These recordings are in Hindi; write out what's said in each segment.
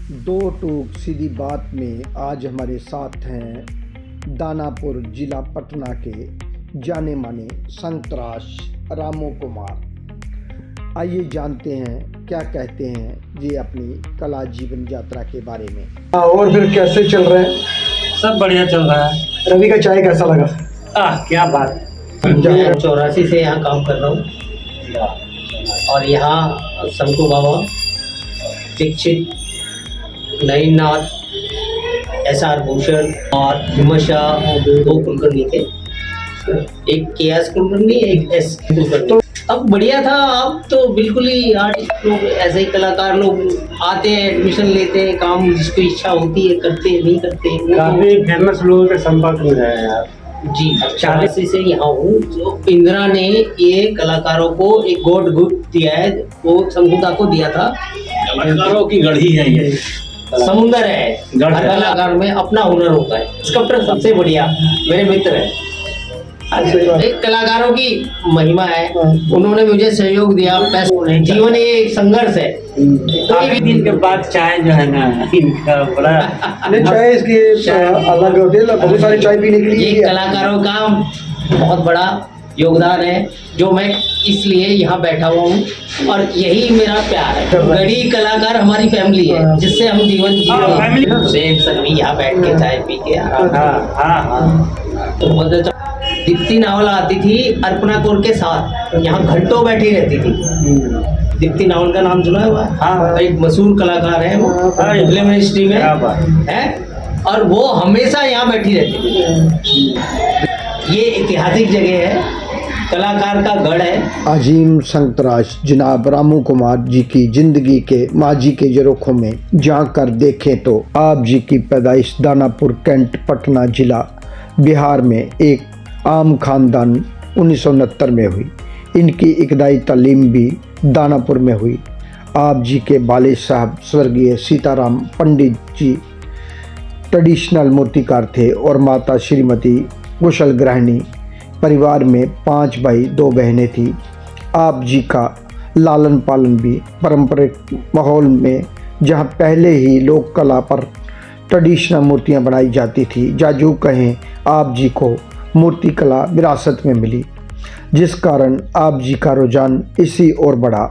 दो टूक सीधी बात में आज हमारे साथ हैं दानापुर जिला पटना के जाने माने संतराश रामू कुमार। आइए जानते हैं क्या कहते हैं ये अपनी कला जीवन यात्रा के बारे में। और फिर कैसे चल रहा है? सब बढ़िया चल रहा है। रवि का चाय कैसा लगा? क्या बात। मैं 84 से यहाँ काम कर रहा हूँ और यहाँ शंकु बाबा, दीक्षित, नईनाथ, SR भूषण और हिमशाह दो कुलकर्णी थे। एक KS कुलकर्णी, एक S कुलकर्णी। तो अब बढ़िया था। अब तो बिल्कुल ही आर्टिस्ट लोग, ऐसे ही कलाकार लोग आते हैं, एडमिशन लेते हैं, काम जिसको इच्छा होती है करते हैं, नहीं करते हैं। काफी फेमस लोगों के संपर्क में रहे हैं आप। जी 40 से यहाँ हूँ। जो इंदिरा ने ये कलाकारों को एक गॉड गिफ्ट दिया है, वो शंकुदा को दिया था। कलाकारों की गढ़ी है ये, समुंदर है। हर कलाकार में अपना हुनर होता है। स्कल्पटर सबसे बढ़िया मेरे मित्र है। एक कलाकारों की महिमा है, उन्होंने मुझे सहयोग दिया। जीवन ये एक संघर्ष है। काफी दिन के बाद चाय जो है ना, इनका बड़ा चाय इसकी अलग होती है, बहुत सारी चाय पीने के लिए। ये कलाकारों का बहुत बड़ा योगदान है, जो मैं इसलिए यहाँ बैठा हुआ हूँ और यही मेरा प्यार है। गढ़ी कलाकार हमारी फैमिली है, जिससे हम जीवन जी सभी यहाँ बैठ के चाय पी के तो बहुत अच्छा। दीप्ति नावल आती थी अर्पणा कौर के साथ, यहाँ घंटों बैठी रहती थी। दीप्ति नावल का नाम सुना हुआ है? हाँ, एक मशहूर कलाकार है वो, फिल्म इंडस्ट्री में है, और वो हमेशा यहाँ बैठी रहती थी। ये ऐतिहासिक जगह है, कलाकार का गढ़ है। अजीम संतराश जनाब रामू कुमार जी की जिंदगी के माजी के जरोखों में जाकर देखें तो आप जी की पैदाइश दानापुर कैंट पटना जिला बिहार में एक आम खानदान 1969 में हुई। इनकी इब्तदाई तालीम भी दानापुर में हुई। आप जी के वालिद साहब स्वर्गीय सीताराम पंडित जी ट्रेडिशनल मूर्तिकार थे और माता श्रीमती कुशल गृहिणी। परिवार में 5 भाई 2 बहनें थी। आप जी का लालन पालन भी पारंपरिक माहौल में, जहां पहले ही लोक कला पर ट्रेडिशनल मूर्तियां बनाई जाती थी, जाजू कहें आप जी को मूर्ति कला विरासत में मिली, जिस कारण आप जी का रुझान इसी ओर बढ़ा।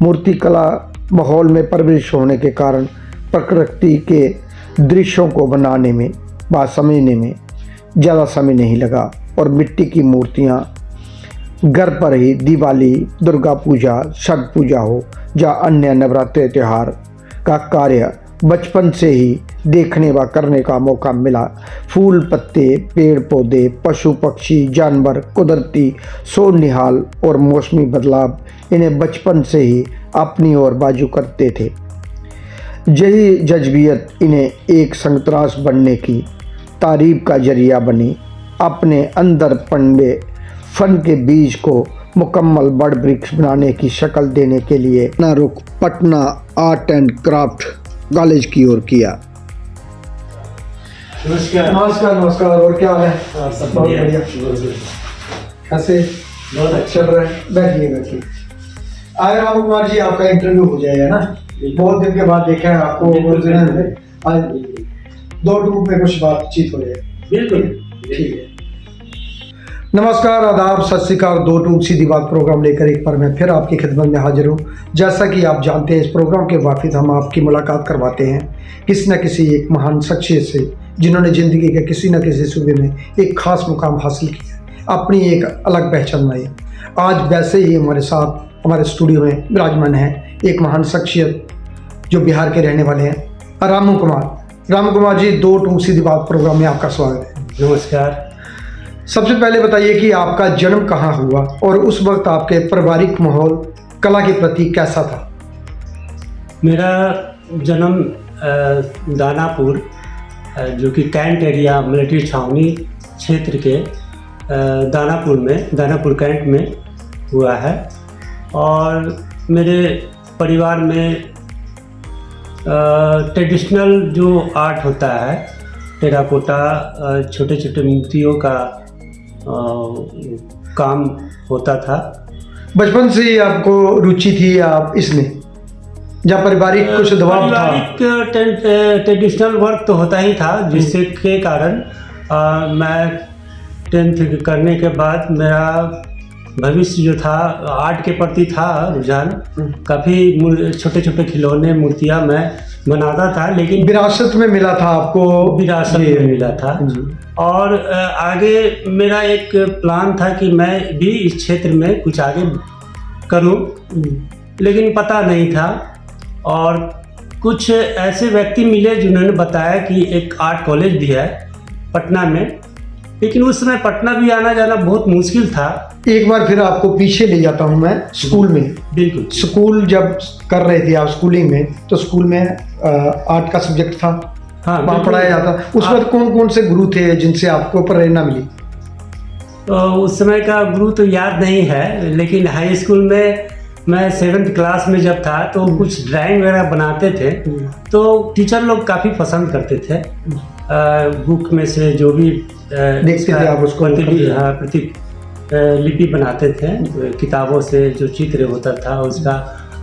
मूर्ति कला माहौल में परवरिश होने के कारण प्रकृति के दृश्यों को बनाने में व समझने में ज़्यादा समय नहीं लगा और मिट्टी की मूर्तियाँ घर पर ही दिवाली, दुर्गा पूजा, छठ पूजा हो या अन्य नवरात्रि त्यौहार का कार्य बचपन से ही देखने व करने का मौका मिला। फूल पत्ते, पेड़ पौधे, पशु पक्षी, जानवर, कुदरती सोनिहाल और मौसमी बदलाव इन्हें बचपन से ही अपनी ओर बाजू करते थे। यही जज्बियत इन्हें एक संतराश बनने की तारीफ का जरिया बनी। अपने अंदर पनपे फन के बीज को मुकम्मल बड़ वृक्ष बनाने की शक्ल देने के लिए अपना रुख Patna art and craft college की ओर किया। नमस्कार। और क्या हाल है? सब बहुत बढ़िया। कैसे? बहुत अच्छा चल रहा है। बैठिए। आगे रामू कुमार जी, आपका इंटरव्यू हो जाएगा ना? बहुत दिन के बाद देखा है आपको। आज 2 टूक में कुछ बातचीत हो जाए। बिल्कुल ठीक है। नमस्कार, आदाब, सत श्री अकाल। 2 टूक सीधी बात प्रोग्राम लेकर एक बार मैं फिर आपकी खिदमत में हाजिर हूँ। जैसा कि आप जानते हैं, इस प्रोग्राम के वाकिफ़ हम आपकी मुलाकात करवाते हैं किसी न किसी एक महान शख्सियत से, जिन्होंने ज़िंदगी के किसी न किसी सूबे में एक ख़ास मुकाम हासिल किया, अपनी एक अलग पहचान बनाई। आज वैसे ही हमारे साथ हमारे स्टूडियो में विराजमान है एक महान शख्सियत जो बिहार के रहने वाले हैं, रामू कुमार जी। 2 टूक सीधी बात प्रोग्राम में आपका स्वागत है। नमस्कार। सबसे पहले बताइए कि आपका जन्म कहाँ हुआ और उस वक्त आपके पारिवारिक माहौल कला के प्रति कैसा था? मेरा जन्म दानापुर, जो कि कैंट एरिया मिलिट्री छावनी क्षेत्र के दानापुर कैंट में हुआ है। और मेरे परिवार में ट्रेडिशनल जो आर्ट होता है, टेराकोटा, छोटे छोटे मूर्तियों का काम होता था। बचपन से ही आपको रुचि थी आप इसमें? जहाँ पारिवारिक कुछ दबाव था? पारिवारिक ट्रेडिशनल वर्क तो होता ही था, जिससे के कारण मैं 10th करने के बाद मेरा भविष्य जो था आर्ट के प्रति था रुझान। काफ़ी छोटे छोटे खिलौने मूर्तियाँ मैं बनाता था, लेकिन विरासत में मिला था आपको? विरासत में मिला था। और आगे मेरा एक प्लान था कि मैं भी इस क्षेत्र में कुछ आगे करूं, लेकिन पता नहीं था। और कुछ ऐसे व्यक्ति मिले जिन्होंने बताया कि एक आर्ट कॉलेज भी है पटना में, लेकिन उस समय पटना भी आना जाना बहुत मुश्किल था। एक बार फिर आपको पीछे ले जाता हूँ मैं, स्कूल में। बिल्कुल। स्कूल जब कर रहे थे आप स्कूलिंग में, तो स्कूल में आर्ट का सब्जेक्ट था? हाँ, वहाँ पढ़ाया जाता। उस वक्त कौन कौन से गुरु थे जिनसे आपको प्रेरणा मिली? तो उस समय का गुरु तो याद नहीं है, लेकिन हाई स्कूल में मैं 7th क्लास में जब था तो कुछ ड्राइंग वगैरह बनाते थे, तो टीचर लोग काफ़ी पसंद करते थे। बुक में से जो भी देखते थे आप उसको? लिपि बनाते थे, किताबों से जो चित्र होता था उसका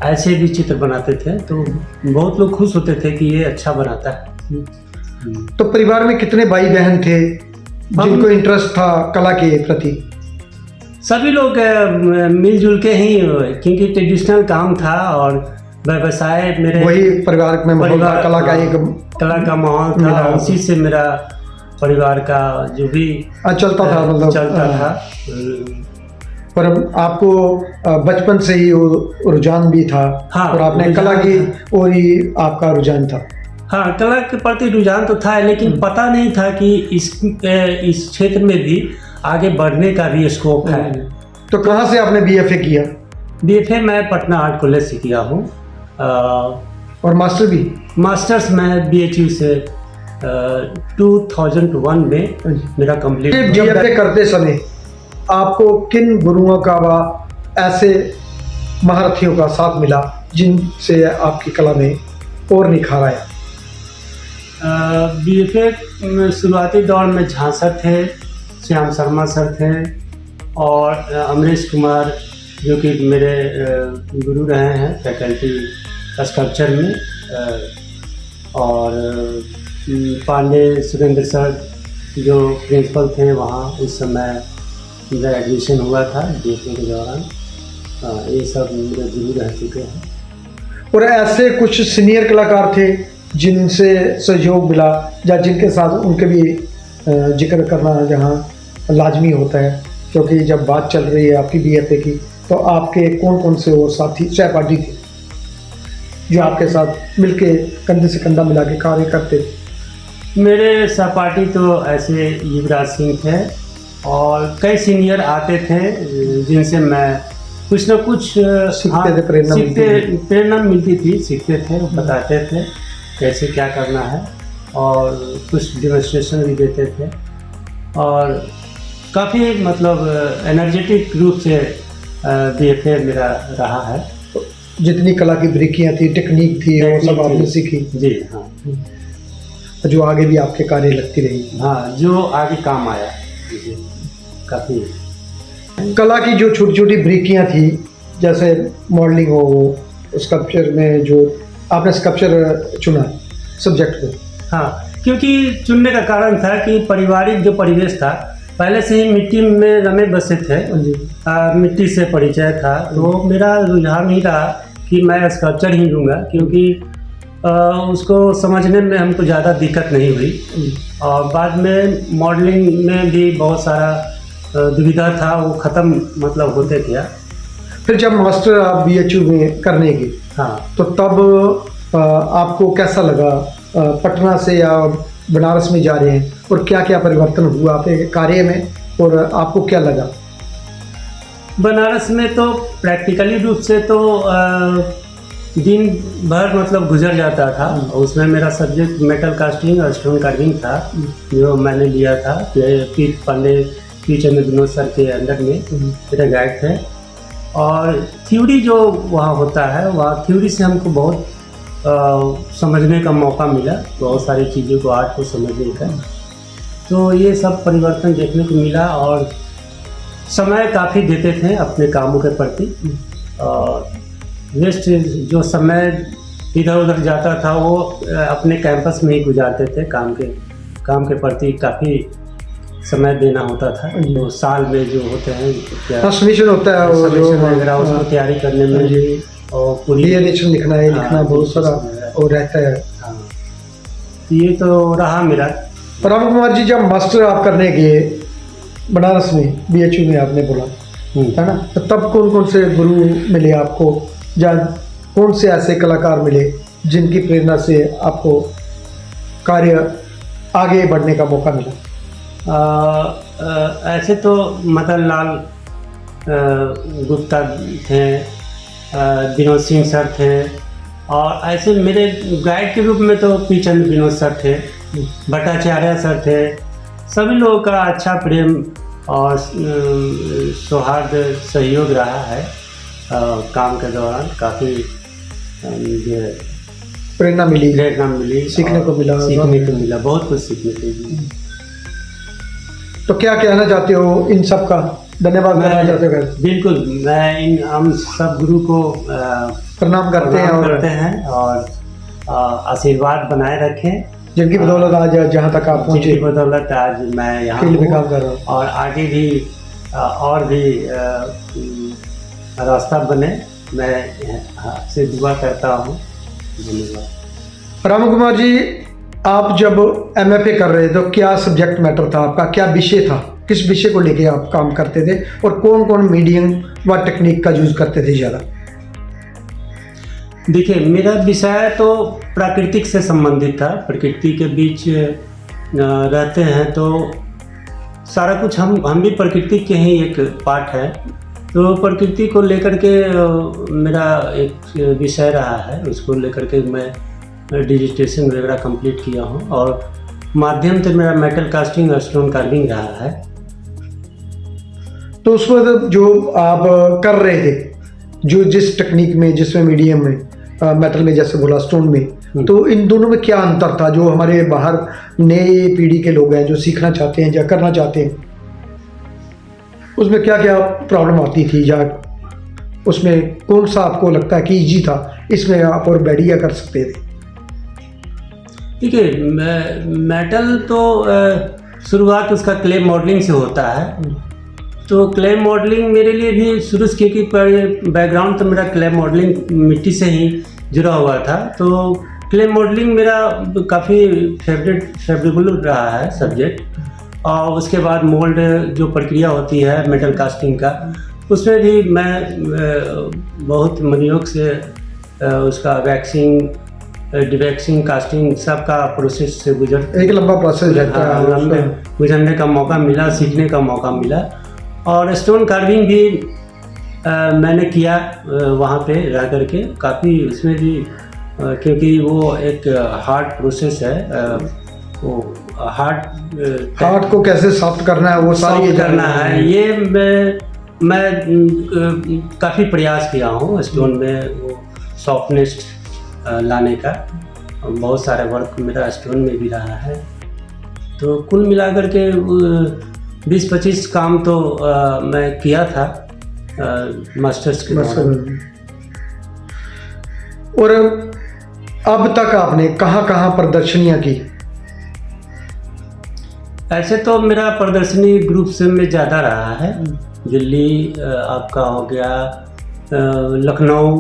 ऐसे भी चित्र बनाते थे, तो बहुत लोग खुश होते थे कि ये अच्छा बनाता है। तो परिवार में कितने भाई बहन थे जिनको इंटरेस्ट था कला के प्रति? सभी लोग मिलजुल के ही, क्योंकि ट्रेडिशनल काम था और व्यवसाय मेरे वही परिवार में माहौल था, कला का माहौल था, उसी से मेरा परिवार का जो भी चलता था, मतलब चलता था। पर आपको बचपन से ही रुझान भी था? हाँ, और आपने कला की और ही आपका रुझान था? हाँ, कला के प्रति रुझान तो था, लेकिन पता नहीं था कि इस क्षेत्र में भी आगे बढ़ने का भी स्कोप है। तो कहाँ से आपने BFA किया? BFA मैं पटना आर्ट कॉलेज से किया हूँ। और मास्टर भी? मास्टर्स मैं BHU से 2001 में मेरा कंप्लीट। BFA करते समय आपको किन गुरुओं का व ऐसे महारथियों का साथ मिला जिनसे आपकी कला में और निखार आया? BFA में शुरुआती दौर में झा सर थे, श्याम शर्मा सर थे, और अमरीश कुमार जो कि मेरे गुरु रहे हैं फैकल्टी स्कल्पचर में, और पांडे सुरेंद्र सर जो प्रिंसिपल थे वहाँ उस समय मेरा एडमिशन हुआ था BFA के दौरान। ये सब मेरे गुरु रह चुके हैं। और ऐसे कुछ सीनियर कलाकार थे जिनसे सहयोग मिला या जिनके साथ उनके भी जिक्र करना जहाँ लाजमी होता है, क्योंकि जब बात चल रही है आपकी BFA की, तो आपके कौन कौन से और साथी सहपाठी थे जो आपके साथ मिलके कंधे से कंधा मिला के कार्य करते थे? मेरे सहपाठी तो ऐसे युवराज सिंह थे, और कई सीनियर आते थे जिनसे मैं कुछ ना कुछ सीखते थे, प्रेरणा मिलती थी, सीखते थे, वो बताते थे कैसे क्या करना है, और कुछ डेमोन्स्ट्रेशन भी देते थे, और काफ़ी मतलब एनर्जेटिक रूप से BFA मेरा रहा है। जितनी कला की बारीकियाँ थी, टेक्निक थी, वो सब आपने सीखी? जी हाँ। जो आगे भी आपके कार्य लगती रही? हाँ, जो आगे काम आया काफ़ी। कला की जो छोटी छोटी बारीकियाँ थी, जैसे मॉडलिंग हो, स्कल्पचर में जो आपने स्कल्पचर चुना सब्जेक्ट को? हाँ, क्योंकि चुनने का कारण था कि पारिवारिक जो परिवेश था, पहले से ही मिट्टी में रमे बसे थे, मिट्टी से परिचय था, तो मेरा रुझान ही रहा कि मैं स्कल्पचर ही लूँगा, क्योंकि उसको समझने में हमको ज़्यादा दिक्कत नहीं हुई। और बाद में मॉडलिंग में भी बहुत सारा दुविधा था, वो ख़त्म मतलब होते गया। फिर जब मास्टर आप BHU में करने गए, हाँ, तो तब आपको कैसा लगा? पटना से या बनारस में जा रहे हैं, और क्या क्या परिवर्तन हुआ आपके कार्य में, और आपको क्या लगा? बनारस में तो प्रैक्टिकली रूप से तो दिन भर मतलब गुजर जाता था। उसमें मेरा सब्जेक्ट मेटल कास्टिंग और स्टोन कार्विंग था, जो मैंने लिया था पीठ पांडे पी चंद्र विनोद सर के अंडर में मेरे गाइड थे। और थ्योरी जो वहाँ होता है, वहाँ थ्योरी से हमको बहुत समझने का मौका मिला, बहुत सारी चीज़ों को, आर्ट को समझने का। तो ये सब परिवर्तन देखने को मिला, और समय काफ़ी देते थे अपने कामों के प्रति। और वेस्ट जो समय इधर उधर जाता था वो अपने कैंपस में ही गुजारते थे। काम के प्रति काफ़ी समय देना होता था। तो साल में जो होते हैं क्या सबमिशन होता है वो जो सबमिशन वगैरह उसको तैयारी करने में जी, और पूरी रिएक्शन लिखना है, लिखना बहुत सारा और रहता है। हाँ, तो ये तो रहा मेरा। राम कुमार जी, जब मास्टर आप करने गए बनारस में BHU में आपने बोला है ना, तो तब कौन कौन से गुरु मिले आपको, या कौन से ऐसे कलाकार मिले जिनकी प्रेरणा से आपको कार्य आगे बढ़ने का मौका मिला? ऐसे तो मदन लाल गुप्ता थे, विनोद सिंह सर थे, और ऐसे मेरे गाइड के रूप में तो पी चंद्र विनोद सर थे, भट्टाचार्य सर थे। सभी लोगों का अच्छा प्रेम और सौहार्द सहयोग रहा है। काम के दौरान काफ़ी मुझे प्रेरणा मिली, सीखने को मिला, बहुत कुछ सीखने को मिला। तो क्या कहना चाहते हो इन सब का, धन्यवाद करना चाहते हो? बिल्कुल, मैं हम सब गुरु को प्रणाम करते हैं और आशीर्वाद बनाए रखें, जिनकी बदौलत आज जहाँ तक आप पहुँचे, जिनकी बदौलत आज मैं यहाँ फील्ड में काम कर रहा हूँ, और आगे भी और भी रास्ता बने, मैं आपसे दुआ करता हूँ। धन्यवाद। राम कुमार जी, आप जब MFA कर रहे थे तो क्या सब्जेक्ट मैटर था आपका, क्या विषय था, किस विषय को लेके आप काम करते थे, और कौन कौन मीडियम व टेक्निक का यूज़ करते थे ज़्यादा? देखिए, मेरा विषय तो प्राकृतिक से संबंधित था। प्रकृति के बीच रहते हैं तो सारा कुछ हम भी प्रकृति के ही एक पार्ट है। तो प्रकृति को लेकर के मेरा एक विषय रहा है, उसको लेकर के मैं डिजिटेशन वगैरह कंप्लीट किया हूँ, और माध्यम से मेरा मेटल कास्टिंग और स्टोन कार्विंग रहा है। तो उसमें जो आप कर रहे थे, जो जिस टेक्निक में, जिसमें मीडियम में, मेटल में जैसे बोला, स्टोन में, तो इन दोनों में क्या अंतर था? जो हमारे बाहर नए पीढ़ी के लोग हैं जो सीखना चाहते हैं या करना चाहते हैं, उसमें क्या क्या प्रॉब्लम आती थी, या उसमें कौन सा आपको लगता है कि इजी था, इसमें आप और बढ़िया कर सकते थे? देखिए, मेटल तो शुरुआत उसका क्ले मॉडलिंग से होता है। तो क्ले मॉडलिंग मेरे लिए भी शुरू से, क्योंकि बैकग्राउंड तो मेरा क्ले मॉडलिंग मिट्टी से ही जुड़ा हुआ था, तो क्ले मॉडलिंग मेरा काफ़ी फेवरेबल रहा है सब्जेक्ट। और उसके बाद मोल्ड जो प्रक्रिया होती है मेटल कास्टिंग का, उसमें भी मैं बहुत मनोयोग से उसका वैक्सिंग, डिवैक्सिंग, कास्टिंग सब का प्रोसेस से एक लंबा प्रोसेस रहता है, गुजरने का मौका मिला, सीखने का मौका मिला। और स्टोन कार्विंग भी मैंने किया वहाँ पे रह करके, काफ़ी उसमें भी क्योंकि वो एक हार्ड प्रोसेस है, वो हार्ड को कैसे सॉफ्ट करना है, वो सारी करना है, ये मैं काफ़ी प्रयास किया हूँ स्टोन में वो सॉफ्टनेस लाने का। बहुत सारे वर्क मेरा स्टोन में भी रहा है। तो कुल मिलाकर के 20-25 काम तो मैं किया था मास्टर्स के दौरान। और अब तक आपने कहाँ प्रदर्शनियाँ की? ऐसे तो मेरा प्रदर्शनी ग्रुप से में ज़्यादा रहा है। दिल्ली आपका हो गया, लखनऊ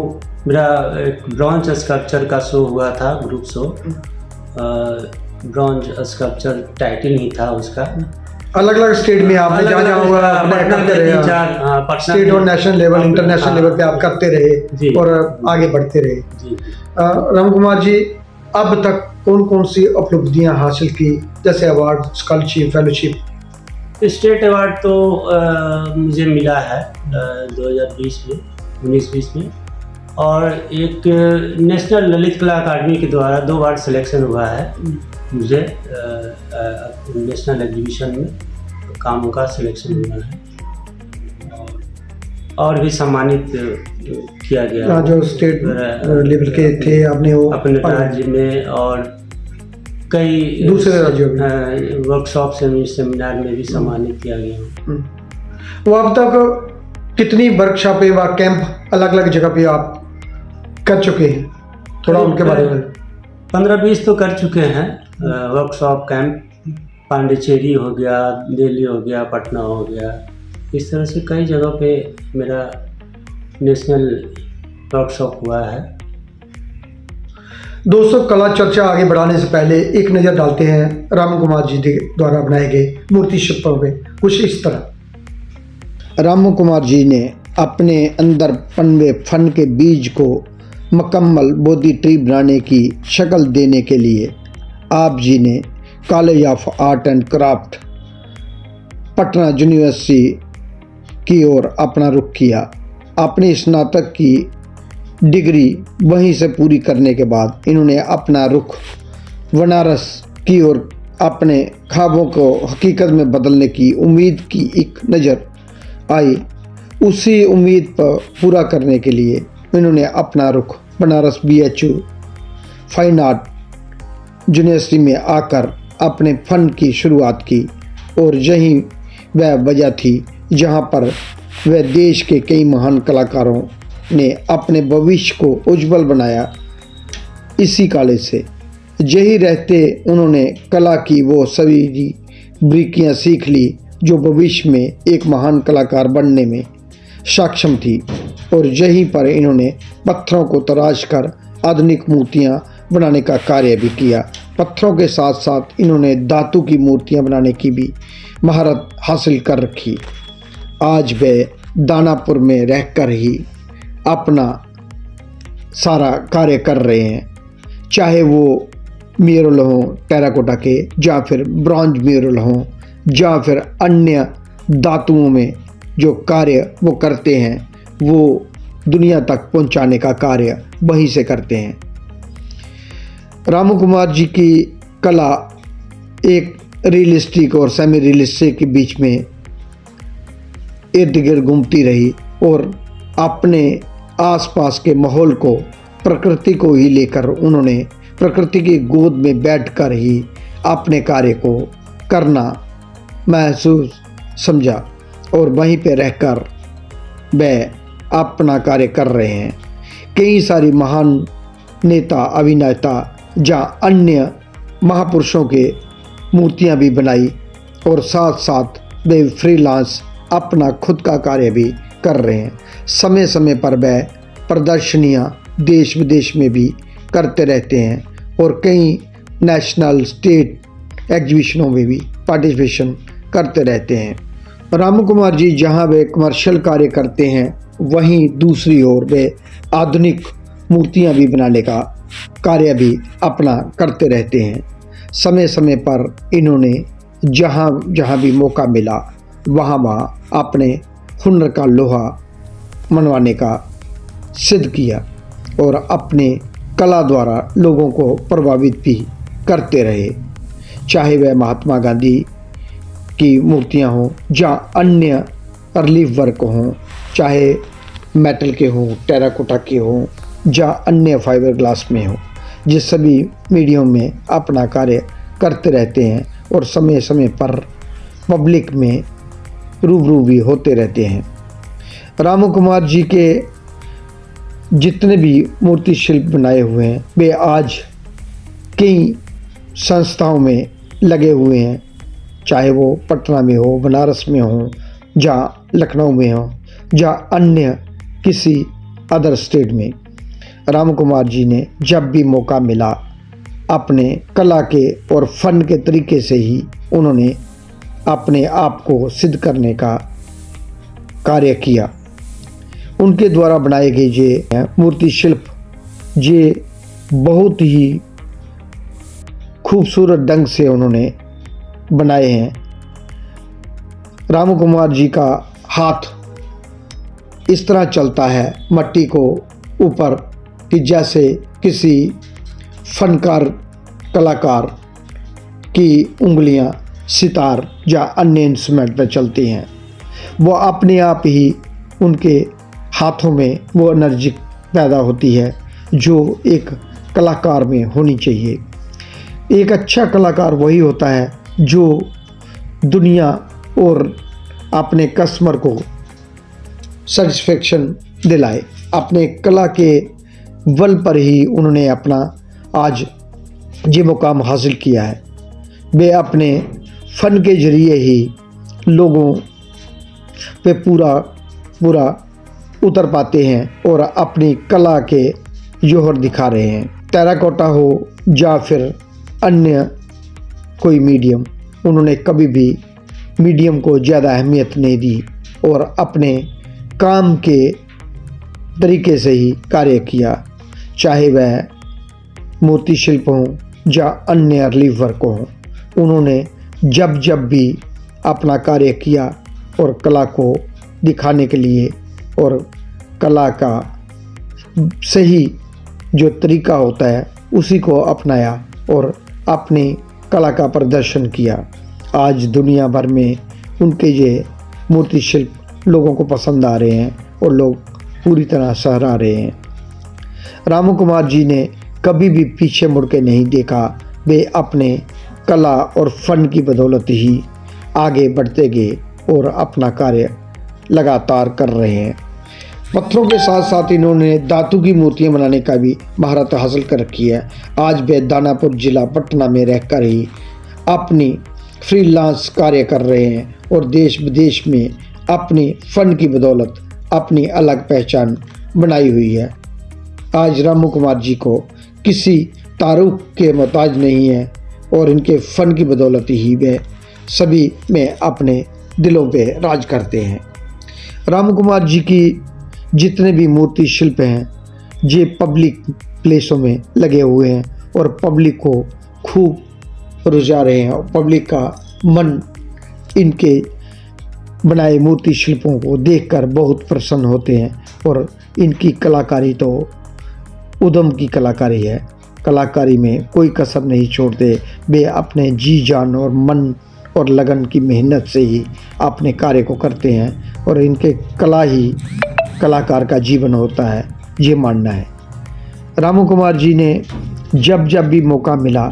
मेरा एक ब्रॉन्ज स्कल्पचर का शो हुआ था, group show. Bronze sculpture title ही था उसका। अलग अलग स्टेट में आपने जहाँ हुआ स्टेट और नेशनल लेवल, इंटरनेशनल लेवल पे आप करते रहे और आगे बढ़ते रहे। राम कुमार जी, अब तक कौन कौन सी उपलब्धियां हासिल की, जैसे award, scholarship, fellowship? State award तो मुझे मिला है 2020 में, 19-20 में, और एक नेशनल ललित कला अकादमी के द्वारा 2 बार सिलेक्शन हुआ है मुझे नेशनल एग्जीबिशन में कामों का सिलेक्शन हुआ है, और भी सम्मानित किया गया। जो स्टेट लेवल के थे आपने वो अपने राज्य में और कई दूसरे राज्यों में वर्कशॉप सेमिनार में भी सम्मानित किया गया। वो अब तक कितनी वर्कशॉपें व कैंप अलग अलग जगह पे आप कर चुके हैं, थोड़ा उनके बारे में। 15-20 तो कर चुके हैं, वर्कशॉप कैंप, पांडिचेरी हो गया, दिल्ली हो गया, पटना हो गया, इस तरह से कई जगहों पे मेरा नेशनल वर्कशॉप हुआ है। दोस्तों, कला चर्चा आगे बढ़ाने से पहले एक नज़र डालते हैं रामू कुमार जी द्वारा बनाए गए मूर्ति शिल्पों में। कुछ इस तरह रामू कुमार जी ने अपने अंदर पनवे फन के बीज को मुकम्मल बोधी ट्री बनाने की शक्ल देने के लिए आप जी ने college of art and craft Patna university की ओर अपना रुख किया। अपनी स्नातक की डिग्री वहीं से पूरी करने के बाद इन्होंने अपना रुख बनारस की ओर अपने ख्वाबों को हकीकत में बदलने की उम्मीद की एक नज़र आई। उसी उम्मीद पर पूरा करने के लिए इन्होंने अपना रुख Banaras BHU fine art university में आकर अपने फन की शुरुआत की और यही वह वजह थी जहां पर वह देश के कई महान कलाकारों ने अपने भविष्य को उज्जवल बनाया। इसी कॉलेज से यही रहते उन्होंने कला की वो सभी बारीकियां सीख ली जो भविष्य में एक महान कलाकार बनने में सक्षम थी। और यहीं पर इन्होंने पत्थरों को तराश कर आधुनिक मूर्तियां बनाने का कार्य भी किया। पत्थरों के साथ साथ इन्होंने धातु की मूर्तियां बनाने की भी महारत हासिल कर रखी। आज वे दानापुर में रहकर ही अपना सारा कार्य कर रहे हैं, चाहे वो म्यूरल हों टेराकोटा के, या फिर ब्रॉन्ज म्यूरल हों, या फिर अन्य धातुओं में जो कार्य वो करते हैं वो दुनिया तक पहुंचाने का कार्य वहीं से करते हैं। रामू कुमार जी की कला एक रियलिस्टिक और सेमी रियलिस्टिक के बीच में इर्द गिर्द घूमती रही और अपने आसपास के माहौल को, प्रकृति को ही लेकर उन्होंने प्रकृति की गोद में बैठकर ही अपने कार्य को करना महसूस समझा और वहीं पे रहकर वह अपना कार्य कर रहे हैं। कई सारी महान नेता, अभिनेता या अन्य महापुरुषों के मूर्तियां भी बनाई और साथ साथ वे फ्रीलांस अपना खुद का कार्य भी कर रहे हैं। समय समय पर वह प्रदर्शनियां देश विदेश में भी करते रहते हैं और कई नेशनल स्टेट एग्जीबिशनों में भी पार्टिसिपेशन करते रहते हैं। रामू कुमार जी जहां वे कमर्शियल कार्य करते हैं वहीं दूसरी ओर वे आधुनिक मूर्तियां भी बनाने का कार्य भी अपना करते रहते हैं। समय समय पर इन्होंने जहां जहां भी मौका मिला वहां वहां अपने हुनर का लोहा मनवाने का सिद्ध किया और अपने कला द्वारा लोगों को प्रभावित भी करते रहे, चाहे वह महात्मा गांधी की मूर्तियां हों या अन्य रिलीफ वर्क हों, चाहे मेटल के हों, टेराकोटा के हों या अन्य फाइबर ग्लास में हों, जिस सभी मीडियम में अपना कार्य करते रहते हैं और समय समय पर पब्लिक में रूबरू भी होते रहते हैं। रामू कुमार जी के जितने भी मूर्ति शिल्प बनाए हुए हैं वे आज कई संस्थाओं में लगे हुए हैं, चाहे वो पटना में हो, बनारस में हो, या लखनऊ में हो, या अन्य किसी अदर स्टेट में। रामू कुमार जी ने जब भी मौका मिला अपने कला के और फन के तरीके से ही उन्होंने अपने आप को सिद्ध करने का कार्य किया। उनके द्वारा बनाए गए ये मूर्ति शिल्प ये बहुत ही खूबसूरत ढंग से उन्होंने बनाए हैं। रामू कुमार जी का हाथ इस तरह चलता है मट्टी को ऊपर कि जैसे किसी फनकार कलाकार की उंगलियां सितार या अन्य इंस्ट्रूमेंट पर चलती हैं। वो अपने आप ही उनके हाथों में वो एनर्जी पैदा होती है जो एक कलाकार में होनी चाहिए। एक अच्छा कलाकार वही होता है जो दुनिया और अपने कस्टमर को सेटिस्फेक्शन दिलाए, अपने कला के बल पर ही उन्होंने अपना आज ये मुकाम हासिल किया है। वे अपने फ़न के ज़रिए ही लोगों पे पूरा उतर पाते हैं और अपनी कला के जोहर दिखा रहे हैं। टेराकोटा हो या फिर अन्य कोई मीडियम, उन्होंने कभी भी मीडियम को ज़्यादा अहमियत नहीं दी और अपने काम के तरीके से ही कार्य किया, चाहे वह मूर्ति शिल्प हों या अन्य रिलीफ वर्क हों। उन्होंने जब भी अपना कार्य किया और कला को दिखाने के लिए और कला का सही जो तरीका होता है उसी को अपनाया और अपनी कला का प्रदर्शन किया। आज दुनिया भर में उनके ये मूर्ति शिल्प लोगों को पसंद आ रहे हैं और लोग पूरी तरह सराह रहे हैं। रामू कुमार जी ने कभी भी पीछे मुड़ के नहीं देखा। वे अपने कला और फन की बदौलत ही आगे बढ़ते गए और अपना कार्य लगातार कर रहे हैं। पत्थरों के साथ साथ इन्होंने धातु की मूर्तियां बनाने का भी महारत हासिल कर रखी है। आज वे दानापुर जिला पटना में रहकर ही अपनी फ्रीलांस कार्य कर रहे हैं और देश विदेश में अपनी फन की बदौलत अपनी अलग पहचान बनाई हुई है। आज रामू कुमार जी को किसी तारुफ के मोहताज नहीं है और इनके फ़न की बदौलत ही वे सभी में अपने दिलों पे राज करते हैं। रामू कुमार जी की जितने भी मूर्ति शिल्प हैं ये पब्लिक प्लेसों में लगे हुए हैं और पब्लिक को खूब रुझा रहे हैं और पब्लिक का मन इनके बनाए मूर्ति शिल्पों को देखकर बहुत प्रसन्न होते हैं और इनकी कलाकारी तो उद्यम की कलाकारी है। कलाकारी में कोई कसर नहीं छोड़ते। वे अपने जी जान और मन और लगन की मेहनत से ही अपने कार्य को करते हैं और इनके कला ही कलाकार का जीवन होता है, ये मानना है। रामू कुमार जी ने जब भी मौका मिला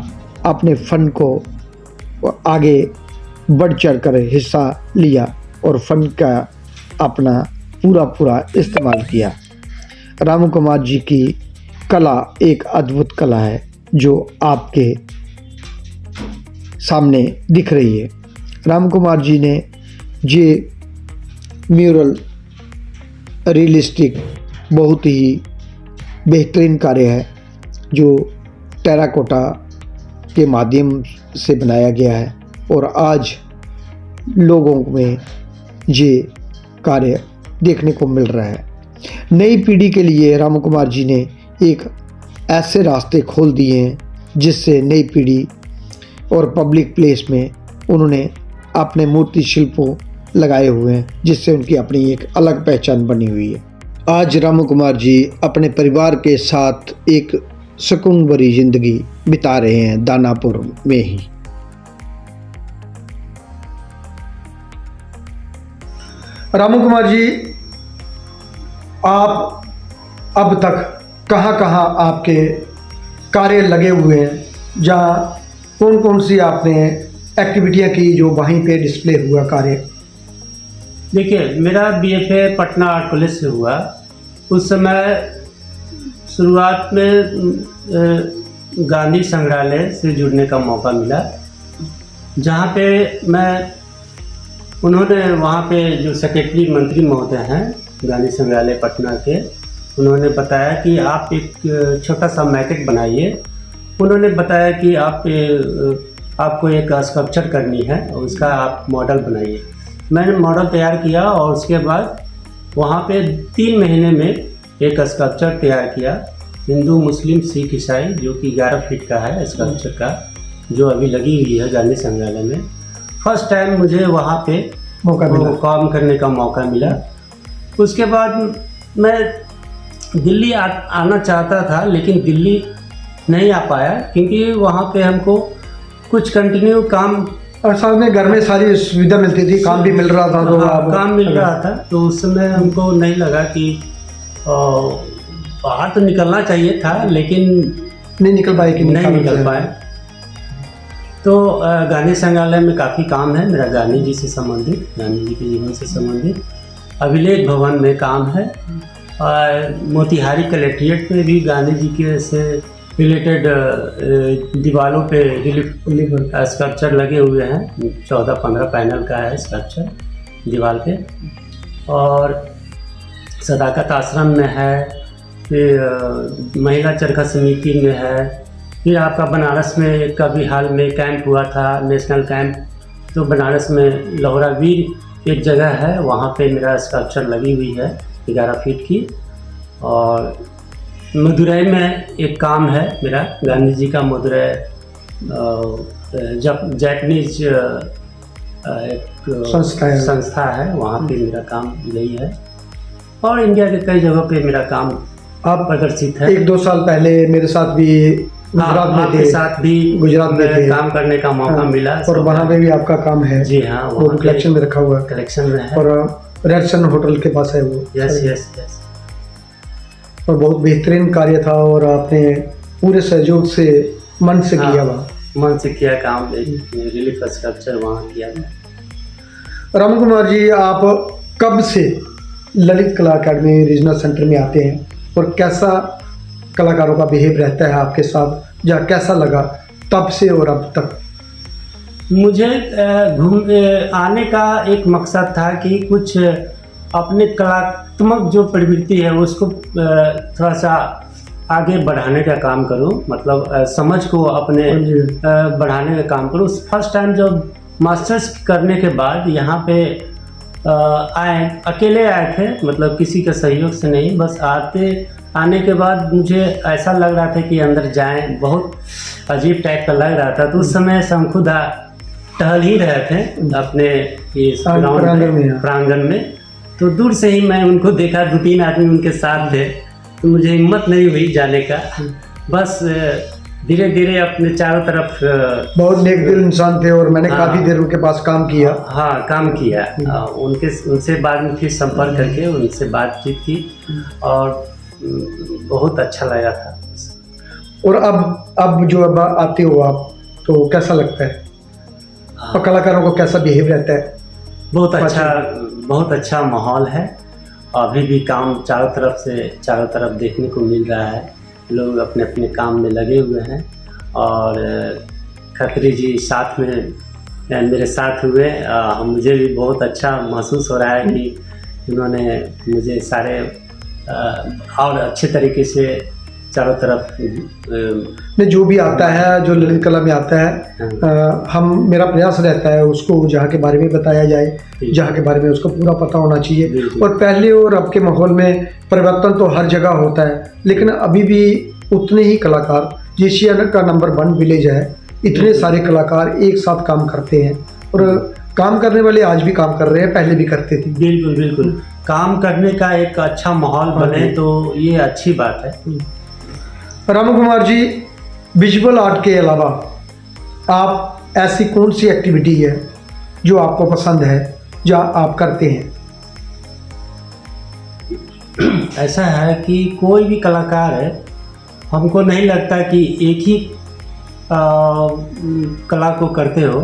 अपने फ़न को आगे बढ़ चढ़ कर हिस्सा लिया और फ़न का अपना पूरा इस्तेमाल किया। रामू कुमार जी की कला एक अद्भुत कला है जो आपके सामने दिख रही है। राम कुमार जी ने ये म्यूरल रियलिस्टिक बहुत ही बेहतरीन कार्य है जो टेराकोटा के माध्यम से बनाया गया है और आज लोगों में ये कार्य देखने को मिल रहा है। नई पीढ़ी के लिए रामू कुमार जी ने एक ऐसे रास्ते खोल दिए हैं जिससे नई पीढ़ी और पब्लिक प्लेस में उन्होंने अपने मूर्ति शिल्पों लगाए हुए हैं जिससे उनकी अपनी एक अलग पहचान बनी हुई है। आज रामू कुमार जी अपने परिवार के साथ एक सुकून भरी जिंदगी बिता रहे हैं दानापुर में ही। रामू कुमार जी, आप अब तक कहाँ कहाँ आपके कार्य लगे हुए हैं, जहाँ कौन कौन सी आपने एक्टिविटियाँ की जो वहीं पे डिस्प्ले हुआ कार्य? देखिए, मेरा बीएफए पटना आर्ट कॉलेज से हुआ। उस समय शुरुआत में गांधी संग्रहालय से जुड़ने का मौका मिला, जहाँ पे उन्होंने वहाँ पे जो सेक्रेटरी मंत्री महोदय हैं गांधी संग्रहालय पटना के, उन्होंने बताया कि आप एक छोटा सा मैकेट बनाइए। उन्होंने बताया कि आपको एक स्कल्पचर करनी है और उसका आप मॉडल बनाइए। मैंने मॉडल तैयार किया और उसके बाद वहाँ पे 3 महीने में एक स्कल्पचर तैयार किया, हिंदू मुस्लिम सिख ईसाई, जो कि 11 फीट का है स्कल्पचर का, जो अभी लगी हुई है गांधी संग्रहालय में। फर्स्ट टाइम मुझे वहाँ पे काम करने का मौका मिला। उसके बाद मैं दिल्ली आना चाहता था, लेकिन दिल्ली नहीं आ पाया क्योंकि वहाँ पे हमको कुछ कंटिन्यू काम और साथ में घर में सारी सुविधा मिलती थी, काम भी मिल रहा था। तो काम मिल रहा था, तो उस समय हमको नहीं लगा कि बाहर तो निकलना चाहिए था, लेकिन नहीं निकल पाए। तो गांधी संग्रहालय में काफ़ी काम है मेरा, गांधी जी से संबंधित, गांधी जी के जीवन से संबंधित। अभिलेख भवन में काम है मोतिहारी कलेक्ट्रेट में भी गांधी जी के से रिलेटेड दीवारों पे रिलीफ स्कल्पचर लगे हुए हैं। 14-15 पैनल का है स्कल्पचर दीवार पे। और सदाकत आश्रम में है, फिर महिला चरखा समिति में है, फिर आपका बनारस में कभी हाल में कैंप हुआ था, नेशनल कैंप, तो बनारस में लोहरा वीर एक जगह है, वहाँ पे मेरा स्कल्पचर लगी हुई है 11 फीट की। और मदुरई में एक काम है मेरा, गांधी जी का मदुरई जैपनीज एक संस्था है, वहाँ पे मेरा काम यही है। और इंडिया के कई जगहों पे मेरा काम आप प्रदर्शित है। 1-2 साल पहले मेरे साथ भी गुजरात में थे, साथ भी गुजरात में थे, काम करने का मौका मिला। और वहाँ पे भी आपका काम है। जी हाँ, वो कलेक्शन में रखा हुआ है, कलेक्शन में है। और रेडसन होटल के पास है वो। Yes yes yes. और बहुत बेहतरीन कार्य था, और आपने पूरे सहयोग से मन से किया हुआ। मन से किया काम, रिलीफ स्कल्पचर वहाँ किया। राम कुमार जी, आप कब से ललित कला अकेडमी रीजनल सेंटर में आते हैं, और कैसा कलाकारों का बिहेव रहता है आपके साथ, या कैसा लगा तब से और अब तक? मुझे आने का एक मकसद था कि कुछ अपने कलात्मक जो प्रवृत्ति है उसको थोड़ा सा आगे बढ़ाने का काम करूं, मतलब समझ को अपने बढ़ाने का काम करूं। फर्स्ट टाइम जब मास्टर्स करने के बाद यहाँ पे अकेले आए थे, मतलब किसी के सहयोग से नहीं, बस आने के बाद मुझे ऐसा लग रहा था कि अंदर जाएं, बहुत अजीब टाइप का लग रहा था। तो उस समय शंकुदा टहल ही रहे थे अपने इस प्रांगण में, तो दूर से ही मैं उनको देखा, 2-3 आदमी उनके साथ थे, तो मुझे हिम्मत नहीं हुई जाने का। बस धीरे धीरे अपने चारों तरफ बहुत नेक दिल इंसान थे, और मैंने काफ़ी देर उनके पास काम किया। हाँ, काम किया। उनसे बाद में फिर संपर्क करके उनसे बातचीत की, और बहुत अच्छा लगा था। और अब जो अब आते हो आप, तो कैसा लगता है? और कलाकारों को कैसा बिहेव रहता है? बहुत अच्छा माहौल है। अभी भी काम चारों तरफ देखने को मिल रहा है। लोग अपने अपने काम में लगे हुए हैं, और खत्री जी साथ में मेरे साथ हुए। मुझे भी बहुत अच्छा महसूस हो रहा है कि उन्होंने मुझे सारे और अच्छे तरीके से चारों तरफ में जो भी आता है, जो ललित कला में आता है, मेरा प्रयास रहता है उसको जहाँ के बारे में बताया जाए, जहाँ के बारे में उसको पूरा पता होना चाहिए। और पहले और अब के माहौल में परिवर्तन तो हर जगह होता है, लेकिन अभी भी उतने ही कलाकार एशिया का नंबर 1 विलेज है, इतने सारे कलाकार एक साथ काम करते हैं, और काम करने वाले आज भी काम कर रहे हैं, पहले भी करते थे। बिल्कुल बिल्कुल, काम करने का एक अच्छा माहौल बने तो ये अच्छी बात है। राम कुमार जी, विजुअल आर्ट के अलावा आप ऐसी कौन सी एक्टिविटी है जो आपको पसंद है, जो आप करते हैं? ऐसा है कि कोई भी कलाकार है, हमको नहीं लगता कि एक ही कला को करते हो,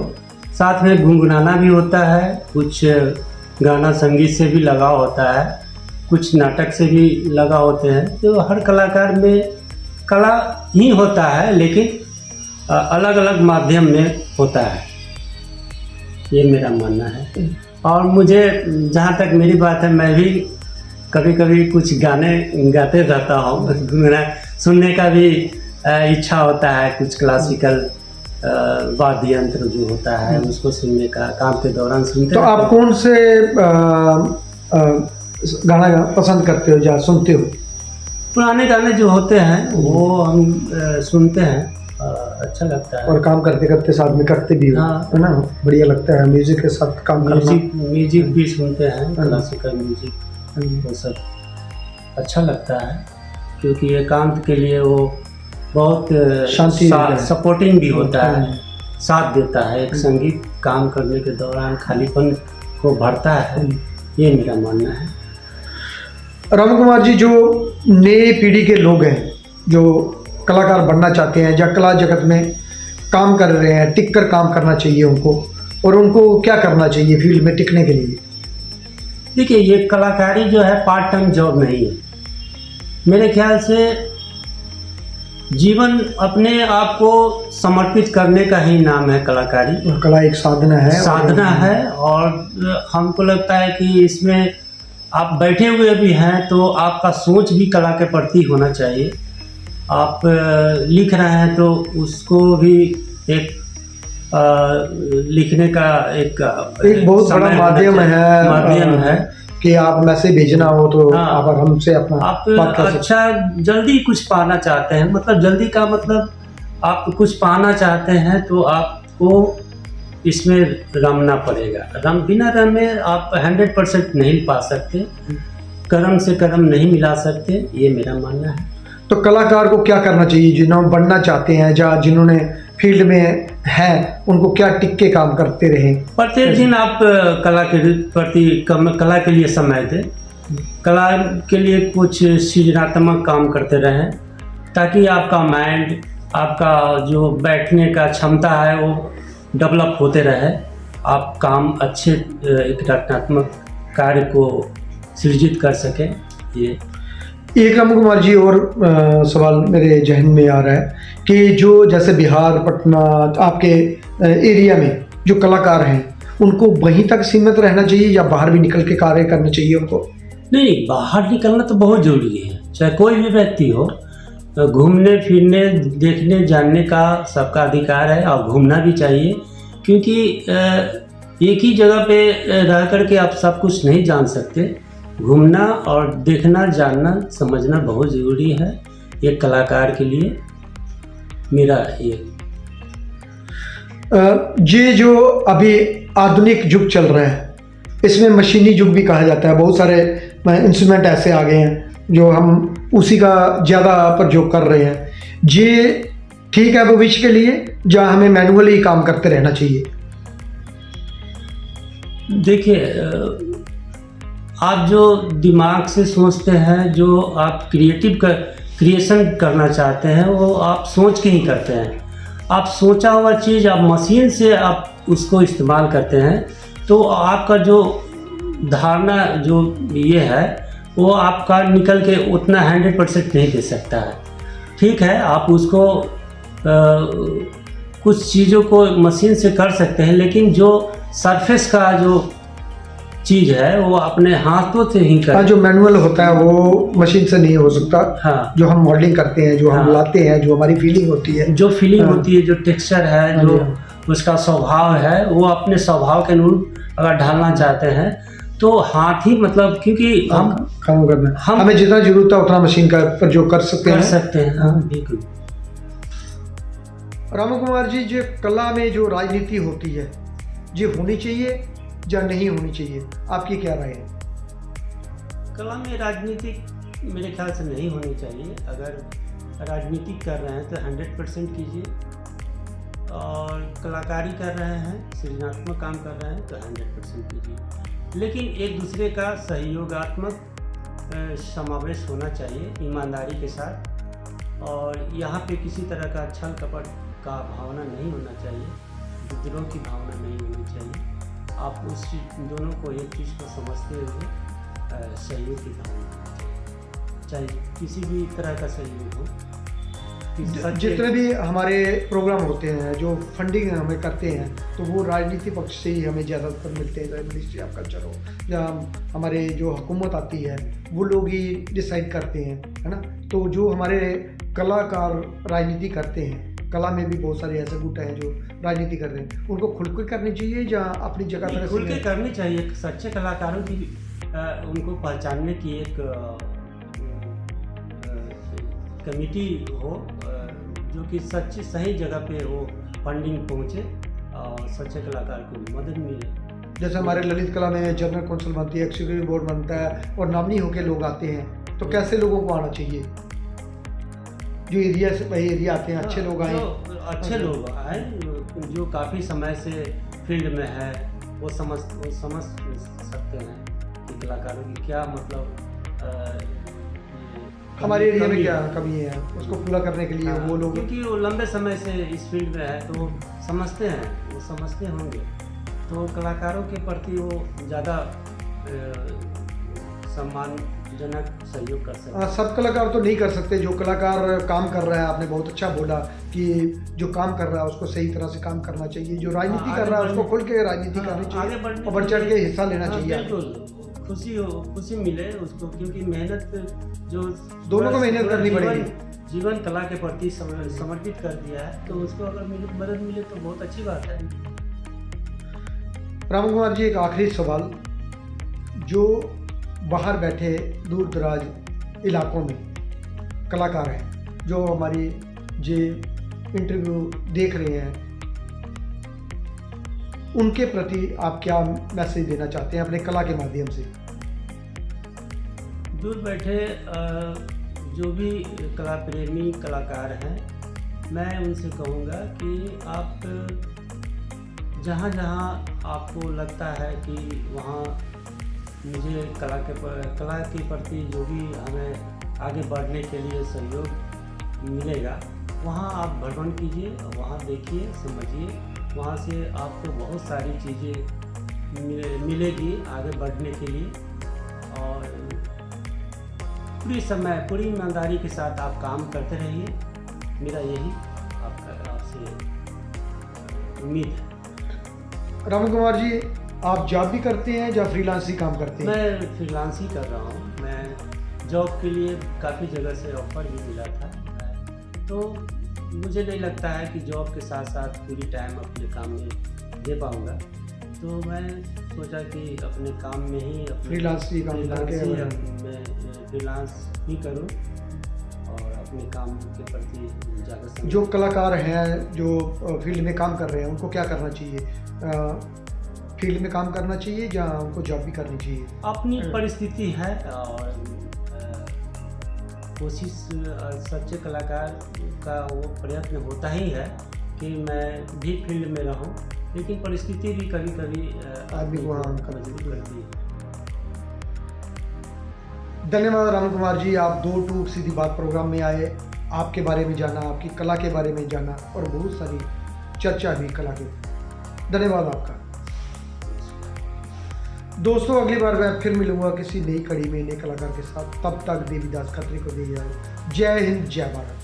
साथ में गुनगुनाना भी होता है, कुछ गाना संगीत से भी लगाव होता है, कुछ नाटक से भी लगाव होते हैं। तो हर कलाकार में कला ही होता है, लेकिन अलग अलग माध्यम में होता है, ये मेरा मानना है। और मुझे जहाँ तक मेरी बात है, मैं भी कभी कभी कुछ गाने गाते रहता हूँ, सुनने का भी इच्छा होता है। कुछ क्लासिकल वाद्य यंत्र जो होता है उसको सुनने का, काम के दौरान सुनते। तो आप कौन से गाना पसंद करते हो या सुनते हो? पुराने गाने जो होते हैं वो हम सुनते हैं, अच्छा लगता है। और काम करते करते साथ में करते भी हो, है ना, बढ़िया लगता है म्यूजिक के साथ काम करना। म्यूजिक भी सुनते हैं, क्लासिकल म्यूजिक, वो सब अच्छा लगता है, क्योंकि एकांत के लिए वो बहुत शांति सपोर्टिंग भी होता है, साथ देता है। एक संगीत काम करने के दौरान खालीपन को भरता है, ये मेरा मानना है। राम कुमार जी, जो नई पीढ़ी के लोग हैं जो कलाकार बनना चाहते हैं या कला जगत में काम कर रहे हैं, टिक कर काम करना चाहिए उनको, और उनको क्या करना चाहिए फील्ड में टिकने के लिए? देखिए, ये कलाकारी जो है पार्ट टाइम जॉब नहीं है, मेरे ख्याल से जीवन अपने आप को समर्पित करने का ही नाम है कलाकारी। और कला एक साधना है। साधना है, और हमको लगता है कि इसमें आप बैठे हुए भी हैं तो आपका सोच भी कला के प्रति होना चाहिए। आप लिख रहे हैं तो उसको भी एक लिखने का एक बहुत बड़ा माध्यम है कि आप मैसेज भेजना हो तो हाँ, आप हमसे अपना आप बात कर सकते अच्छा जल्दी कुछ पाना चाहते हैं, मतलब जल्दी का मतलब आप कुछ पाना चाहते हैं तो आपको इसमें रमना पड़ेगा। बिना रमे आप 100% नहीं पा सकते, कर्म से कर्म नहीं मिला सकते, ये मेरा मानना है। तो कलाकार को क्या करना चाहिए जिन्होंने बनना चाहते हैं या जिन्होंने फील्ड में हैं, उनको क्या टिक के काम करते रहें? प्रत्येक दिन आप कला के प्रति कला के लिए समय दें, कला के लिए कुछ सृजनात्मक काम करते रहें, ताकि आपका माइंड, आपका जो बैठने का क्षमता है वो डेवलप होते रहे, आप काम अच्छे एक रचनात्मक कार्य को सृजित कर सकें। ये एक रामू कुमार जी और सवाल मेरे जहन में आ रहा है कि जो जैसे बिहार, पटना, आपके एरिया में जो कलाकार हैं उनको वहीं तक सीमित रहना चाहिए या बाहर भी निकल के कार्य करना चाहिए उनको? नहीं, बाहर निकलना तो बहुत ज़रूरी है, चाहे कोई भी व्यक्ति हो। घूमने फिरने, देखने जानने का सबका अधिकार है और घूमना भी चाहिए, क्योंकि एक ही जगह पे रह करके आप सब कुछ नहीं जान सकते। घूमना और देखना, जानना, समझना बहुत ज़रूरी है एक कलाकार के लिए। मेरा ये जो अभी आधुनिक युग चल रहा है, इसमें मशीनी युग भी कहा जाता है। बहुत सारे इंस्ट्रूमेंट ऐसे आ गए हैं जो हम उसी का ज़्यादा प्रयोग कर रहे हैं। ये ठीक है भविष्य के लिए, या हमें मैनुअली काम करते रहना चाहिए? देखिए, आप जो दिमाग से सोचते हैं, जो आप क्रिएशन करना चाहते हैं, वो आप सोच के ही करते हैं। आप सोचा हुआ चीज़ आप मशीन से आप उसको इस्तेमाल करते हैं तो आपका जो धारणा जो ये है वो आपका निकल के उतना 100% नहीं दे सकता है। ठीक है, आप उसको कुछ चीज़ों को मशीन से कर सकते हैं, लेकिन जो सरफेस का जो चीज़ है वो अपने हाथों से ही कर। जो मैनुअल होता है वो मशीन से नहीं हो सकता। हाँ, जो हम मॉडलिंग करते हैं, जो हम लाते हैं, जो हमारी फीलिंग होती है, जो फीलिंग होती है, जो टेक्सचर है, जो उसका स्वभाव है, वो अपने स्वभाव के अनुरूप अगर ढालना चाहते हैं तो हाथ ही, मतलब क्योंकि हम काम करना, हमें जितना जरूरत है उतना मशीन का प्रयोग कर सकते हैं। हाँ, बिल्कुल। रामू कुमार जी, जो कला में जो राजनीति होती है, ये होनी चाहिए या नहीं होनी चाहिए? आपकी क्या राय है? कला में राजनीति मेरे ख्याल से नहीं होनी चाहिए। अगर राजनीति कर रहे हैं तो 100% कीजिए, और कलाकारी कर रहे हैं, सृजनात्मक काम कर रहे हैं तो 100% कीजिए, लेकिन एक दूसरे का सहयोगात्मक समावेश होना चाहिए ईमानदारी के साथ। और यहाँ पे किसी तरह का छल कपट का भावना नहीं होना चाहिए, विद्रोह की भावना नहीं होनी चाहिए। आप उस दोनों को, एक चीज़ को समझते हुए सहयोग की भावना होनी चाहिए, चाहे किसी भी तरह का सहयोग हो। जितने भी हमारे प्रोग्राम होते हैं, जो फंडिंग हमें करते हैं, तो वो राजनीति पक्ष से ही हमें ज़्यादातर मिलते हैं। चाहे मिनिस्ट्री ऑफ कल्चर हो या हमारे जो हुकूमत आती है, वो लोग ही डिसाइड करते हैं, है ना। तो जो हमारे कलाकार राजनीति करते हैं, कला में भी बहुत सारे ऐसे गुट हैं जो राजनीति कर रहे हैं, उनको खुल के करनी चाहिए या अपनी जगह पर खुल के करनी चाहिए? सच्चे कलाकारों की उनको पहचानने की एक कमेटी हो, जो कि सच्ची सही जगह पे वो फंडिंग पहुँचे और सच्चे कलाकार को मदद मिले। जैसे हमारे ललित कला में जनरल काउंसिल बनती है, एक्जीक्यूटिव बोर्ड बनता है और नॉमिनी होकर लोग आते हैं, तो कैसे लोगों को आना चाहिए? जो एरिया से भाई एरिया आते हैं, अच्छे लोग आए, अच्छे लोग आए जो काफ़ी समय से फील्ड में है, वो समझ सकते हैं कि कलाकारों की क्या मतलब हमारे एरिया में क्या कमी है, उसको पूरा करने के लिए वो लोग, क्योंकि वो लंबे समय से इस फील्ड में है तो समझते हैं, वो समझते होंगे, तो कलाकारों के प्रति वो ज़्यादा सम्मान जनक सहयोग कर सकते। सब कलाकार तो नहीं कर सकते, जो कलाकार काम कर रहा है, आपने बहुत अच्छा बोला कि जो काम कर रहा है उसको सही तरह से काम करना चाहिए, जो राजनीति कर रहा है उसको खुल के राजनीति करनी चाहिए और बढ़ चढ़ के हिस्सा लेना चाहिए। बिल्कुल खुशी मिले उसको, क्योंकि मेहनत जो दोनों को मेहनत करनी पड़ेगी। जीवन कला के प्रति समर्पित कर दिया है, तो उसको अगर मदद मिले तो बहुत अच्छी बात है। राम कुमार जी, एक आखिरी सवाल, जो बाहर बैठे दूर दराज इलाकों में कलाकार हैं, जो हमारी ये इंटरव्यू देख रहे हैं, उनके प्रति आप क्या मैसेज देना चाहते हैं अपने कला के माध्यम से? दूर बैठे जो भी कला प्रेमी कलाकार हैं, मैं उनसे कहूँगा कि आप जहाँ जहाँ आपको लगता है कि वहाँ मुझे कला के प्रति जो भी हमें आगे बढ़ने के लिए सहयोग मिलेगा, वहाँ आप भ्रमण कीजिए, वहाँ देखिए, समझिए, वहाँ से आपको बहुत सारी चीज़ें मिलेगी आगे बढ़ने के लिए। और पूरी ईमानदारी के साथ आप काम करते रहिए, मेरा यही आपसे उम्मीद है। राम कुमार जी, आप जॉब भी करते हैं या फ्रीलांस ही काम करते हैं? मैं फ्रीलांस ही कर रहा हूँ। मैं जॉब के लिए काफ़ी जगह से ऑफ़र भी मिला था, तो मुझे नहीं लगता है कि जॉब के साथ साथ पूरी टाइम अपने काम में दे पाऊँगा, तो मैं सोचा कि अपने काम में ही फ्रीलांस ही काम करके मैं फ्रीलांस ही करूं और अपने काम के प्रति ज़्यादा समय। जो कलाकार हैं जो फील्ड में काम कर रहे हैं, उनको क्या करना चाहिए? फील्ड में काम करना चाहिए या उनको जॉब भी करनी चाहिए? अपनी परिस्थिति है, और कोशिश सच्चे कलाकार का वो प्रयत्न होता ही है कि मैं भी फील्ड में रहूं, लेकिन परिस्थिति भी कभी कभी आदमी को मजबूर करती है। धन्यवाद राम कुमार जी, आप 2 टूक सीधी बात प्रोग्राम में आए, आपके बारे में जाना, आपकी कला के बारे में जाना और बहुत सारी चर्चा हुई कला की। धन्यवाद आपका। दोस्तों, अगली बार मैं फिर मिलूंगा किसी नई कड़ी में नए कलाकार के साथ। तब तक देवीदास खत्री को दे जाए। जय हिंद, जय भारत।